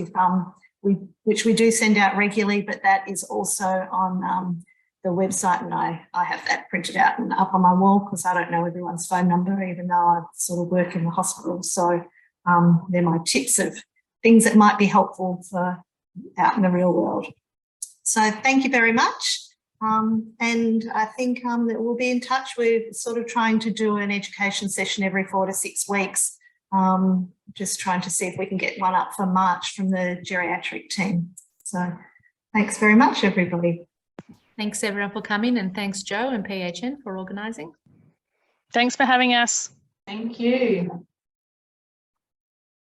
which we do send out regularly, but that is also on the website, and I have that printed out and up on my wall, because I don't know everyone's phone number, even though I sort of work in the hospital. So they're my tips of things that might be helpful for out in the real world. So thank you very much. And I think that we'll be in touch. We're sort of trying to do an education session every 4 to 6 weeks, just trying to see if we can get one up for March from the geriatric team. So thanks very much, everybody. Thanks everyone for coming, and thanks Joe and PHN for organising. Thanks for having us. Thank you.